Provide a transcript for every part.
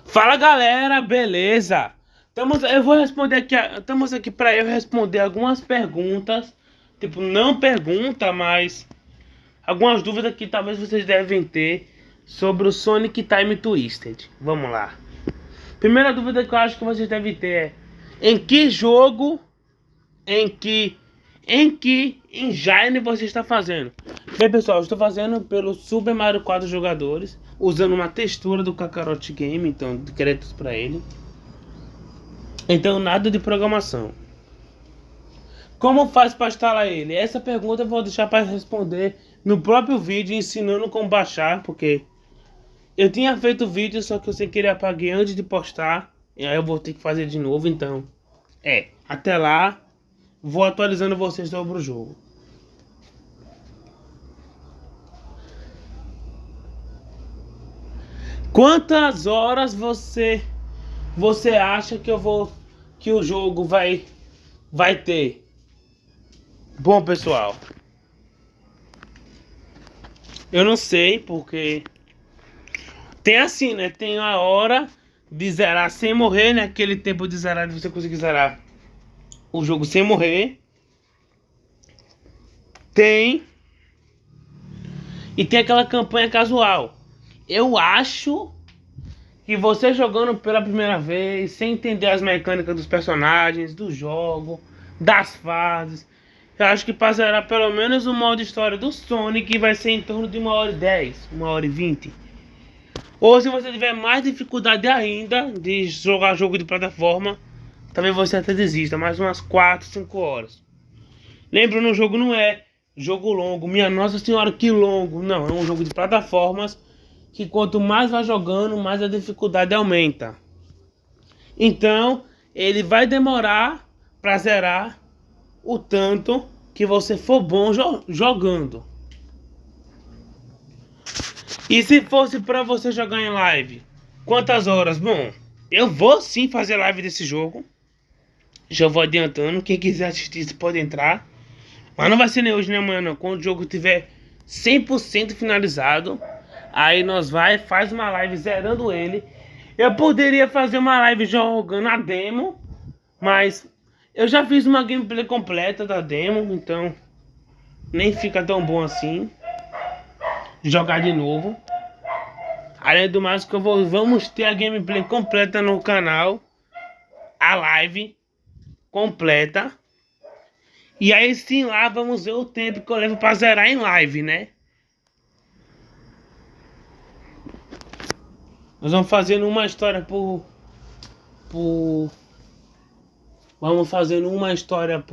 Fala galera, beleza? Eu vou responder aqui, estamos aqui para eu responder algumas perguntas, tipo não pergunta, mas algumas dúvidas que talvez vocês devem ter sobre o Sonic Time Twisted. Vamos lá. Primeira dúvida que eu acho que vocês devem ter é em que jogo, em que engine você está fazendo? Bem pessoal, eu estou fazendo pelo Super Mario 4 jogadores, usando uma textura do Kakarot Game, então de créditos para ele. Então nada de programação. Como faz para instalar ele? Essa pergunta eu vou deixar para responder no próprio vídeo ensinando como baixar, porque eu tinha feito vídeo, só que eu sem querer apaguei antes de postar, e aí eu vou ter que fazer de novo, então até lá vou atualizando vocês sobre o jogo. Quantas horas você acha que o jogo vai ter? Bom, pessoal, eu não sei porque tem assim, né? Tem a hora de zerar sem morrer, né? Aquele tempo de zerar, de você conseguir zerar o jogo sem morrer. E tem aquela campanha casual. Eu acho que você jogando pela primeira vez, sem entender as mecânicas dos personagens, do jogo, das fases, eu acho que para zerar pelo menos o modo história do Sonic vai ser em torno de 1h10, 1h20. Ou se você tiver mais dificuldade ainda de jogar jogo de plataforma, talvez você até desista, mais umas 4, 5 horas. Lembra, no jogo não é jogo longo, minha nossa senhora que longo. Não, é um jogo de plataformas que quanto mais vai jogando, mais a dificuldade aumenta. Então, ele vai demorar para zerar o tanto que você for bom jogando. E se fosse para você jogar em live, quantas horas? Bom, eu vou sim fazer live desse jogo. Já vou adiantando, quem quiser assistir você pode entrar. Mas não vai ser nem hoje nem amanhã não. Quando o jogo tiver 100% finalizado, aí nós faz uma live zerando ele. Eu poderia fazer uma live jogando a demo, mas eu já fiz uma gameplay completa da demo, então nem fica tão bom assim jogar de novo. Além do mais, vamos ter a gameplay completa no canal, a live completa. E aí sim lá vamos ver o tempo que eu levo pra zerar em live, né? Nós vamos fazendo uma história vamos fazendo uma história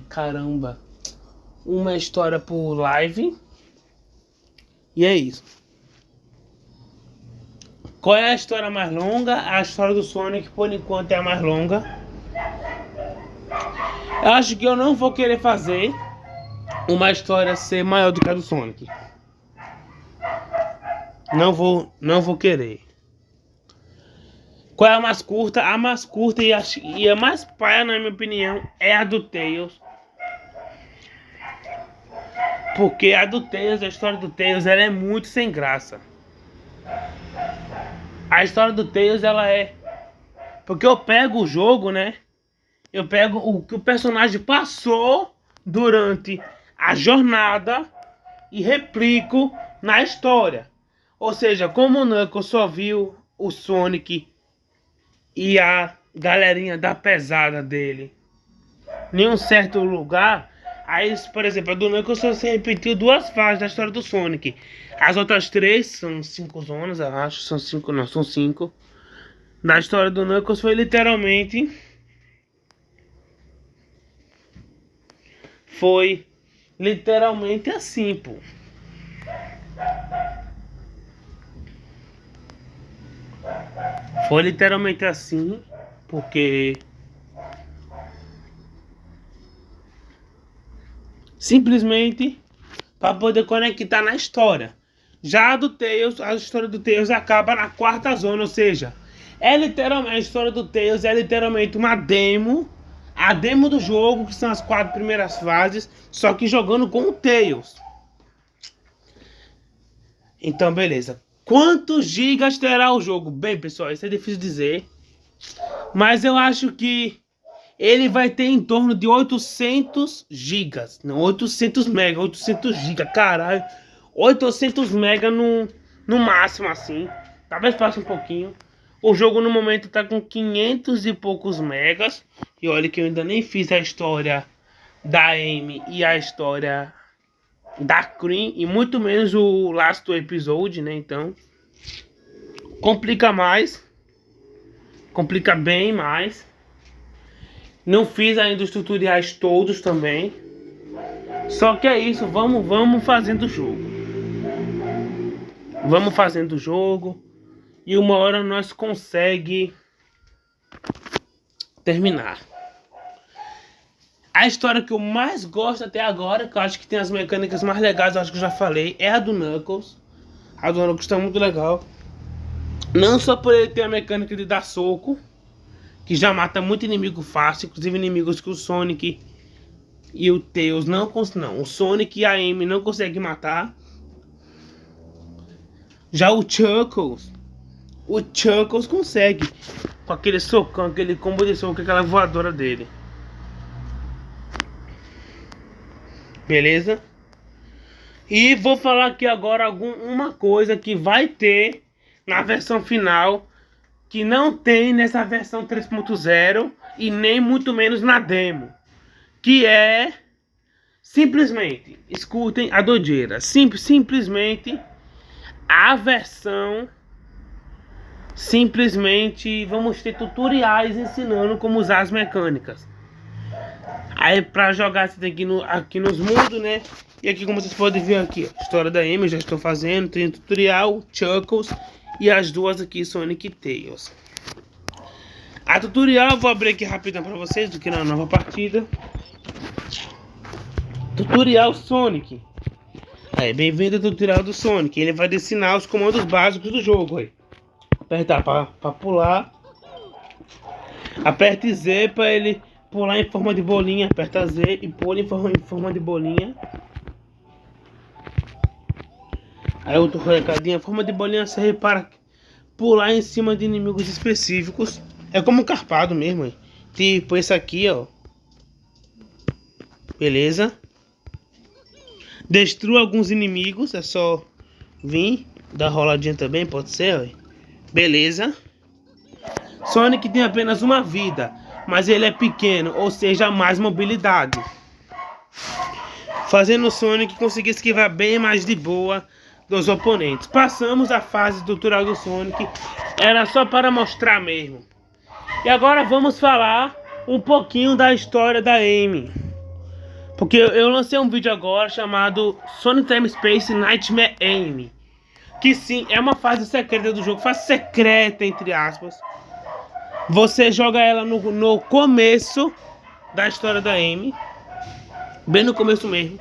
caramba. Uma história por live. E é isso. Qual é a história mais longa? A história do Sonic, por enquanto, é a mais longa. Eu acho que eu não vou querer fazer uma história ser maior do que a do Sonic. Não vou querer. Qual é a mais curta? A mais curta e a mais paia, na minha opinião, é a do Tails. Porque a do Tails, a história do Tails, ela é muito sem graça. A história do Tails, ela é... Porque eu pego o jogo, né? Eu pego o que o personagem passou durante a jornada e replico na história. Ou seja, como o Knuckles só viu o Sonic e a galerinha da pesada dele em um certo lugar, aí, por exemplo, a do Knuckles só se repetiu 2 fases da história do Sonic. As outras 3 são 5 zonas, eu acho. São 5, não, são 5. Na história do Knuckles foi literalmente... Foi literalmente assim, pô. Foi literalmente assim, porque... Simplesmente para poder conectar na história. Já a do Tails, a história do Tails acaba na 4ª zona, ou seja, a história do Tails é literalmente uma demo, a demo do jogo, que são as 4 primeiras fases, só que jogando com o Tails. Então, beleza. Quantos gigas terá o jogo? Bem, pessoal, isso é difícil dizer. Mas eu acho que ele vai ter em torno de 800 gigas. Não, 800 mega, 800 gigas, caralho. 800 mega no máximo, assim. Talvez passe um pouquinho. O jogo no momento tá com 500 e poucos megas. E olha que eu ainda nem fiz a história da Amy e a história da Cream. E muito menos o last episode, né? Então, complica mais. Complica bem mais. Não fiz ainda os tutoriais todos também. Só que é isso, vamos fazendo o jogo. Vamos fazendo o jogo. E uma hora nós consegue terminar. A história que eu mais gosto até agora, que eu acho que tem as mecânicas mais legais, eu acho que eu já falei, é a do Knuckles. A do Knuckles tá muito legal. Não só por ele ter a mecânica de dar soco, que já mata muito inimigo fácil, inclusive inimigos que o Sonic e o Tails não, o Sonic e a Amy não conseguem matar. Já o Chuckles consegue, com aquele socão, aquele combo de soco, aquela voadora dele. Beleza? E vou falar aqui agora uma coisa que vai ter na versão final, que não tem nessa versão 3.0 e nem muito menos na demo, que é simplesmente, escutem a doideira, simplesmente a versão, simplesmente vamos ter tutoriais ensinando como usar as mecânicas. Aí pra jogar você tem que ir aqui nos mundos, né? E aqui, como vocês podem ver aqui, a história da Amy, eu já estou fazendo, tem tutorial, Chuckles e as duas aqui, Sonic e Tails. A tutorial eu vou abrir aqui rapidão pra vocês, do que na nova partida. Tutorial Sonic. Aí, bem-vindo ao tutorial do Sonic. Ele vai ensinar os comandos básicos do jogo. Aí. Apertar pra pular. Aperte Z pra ele pular em forma de bolinha. Aperta Z e pula em forma de bolinha. Aí outro recadinho, a forma de bolinha serve para pular em cima de inimigos específicos. É como um carpado mesmo. Aí. Tipo esse aqui, ó. Beleza? Destrua alguns inimigos. É só vir. Dar roladinha também, pode ser, ó. Beleza? Sonic tem apenas uma vida, mas ele é pequeno, ou seja, mais mobilidade. Fazendo o Sonic conseguir esquivar bem mais de boa dos oponentes. Passamos a fase do tutorial do Sonic. Era só para mostrar mesmo. E agora vamos falar um pouquinho da história da Amy. Porque eu lancei um vídeo agora chamado Sonic Time Space Nightmare Amy. Que sim, é uma fase secreta do jogo. Fase secreta, entre aspas. Você joga ela no começo da história da Amy. Bem no começo mesmo.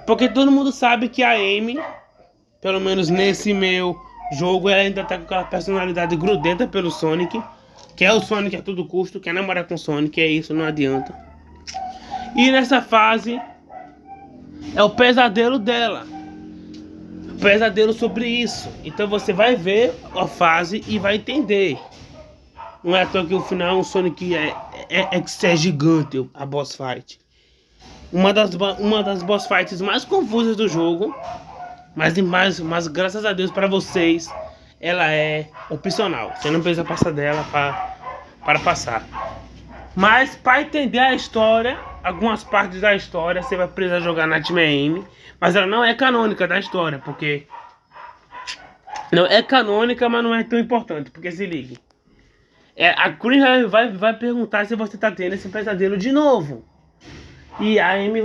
Porque todo mundo sabe que a Amy, pelo menos nesse meu jogo, ela ainda tá com aquela personalidade grudenta pelo Sonic. Que é o Sonic a todo custo, quer namorar com o Sonic, é isso, não adianta. E nessa fase é o pesadelo dela. Pesadelo sobre isso. Então você vai ver a fase e vai entender. Não é à toa que o final o Sonic é gigante, a boss fight. Uma das boss fights mais confusas do jogo. Mas graças a Deus para vocês, ela é opcional. Você não precisa passar dela para passar. Mas para entender a história, algumas partes da história, você vai precisar jogar Nightmare Amy. Mas ela não é canônica da história, porque... Não é canônica, mas não é tão importante, porque se ligue. A Cream vai perguntar se você tá tendo esse pesadelo de novo. E a Amy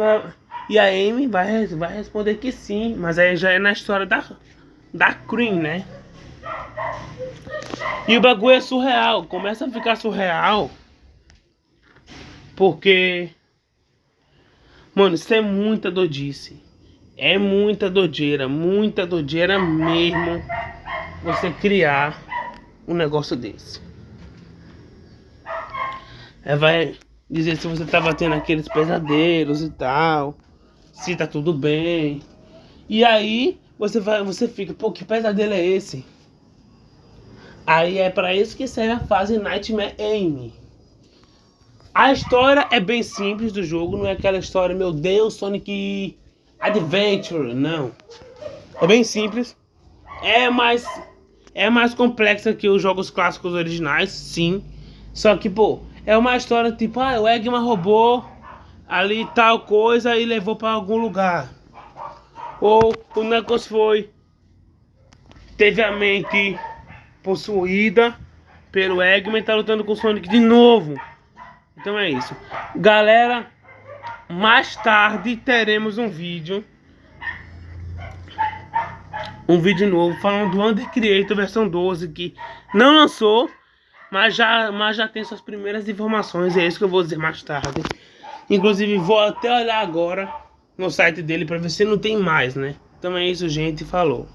vai responder que sim, mas aí já é na história da Cream, né? E o bagulho é surreal, começa a ficar surreal. Porque... Mano, isso é muita doidice. É muita doideira mesmo você criar um negócio desse. Vai dizer se você tá tendo aqueles pesadelos e tal, se tá tudo bem. E aí você fica, pô, que pesadelo é esse? Aí é pra isso que serve a fase Nightmare Amy. A história é bem simples do jogo, não é aquela história, meu Deus, Sonic Adventure, não. É bem simples. É mais, é mais complexa que os jogos clássicos originais, sim. Só que, pô, é uma história tipo, o Eggman roubou ali tal coisa e levou pra algum lugar. Ou o negócio teve a mente possuída pelo Eggman e tá lutando com o Sonic de novo. Então é isso. Galera, mais tarde teremos um vídeo novo falando do Under Creator versão 12 que não lançou, mas já tem suas primeiras informações. É isso que eu vou dizer mais tarde. Inclusive vou até olhar agora no site dele para ver se não tem mais, né? Então é isso, gente. Falou.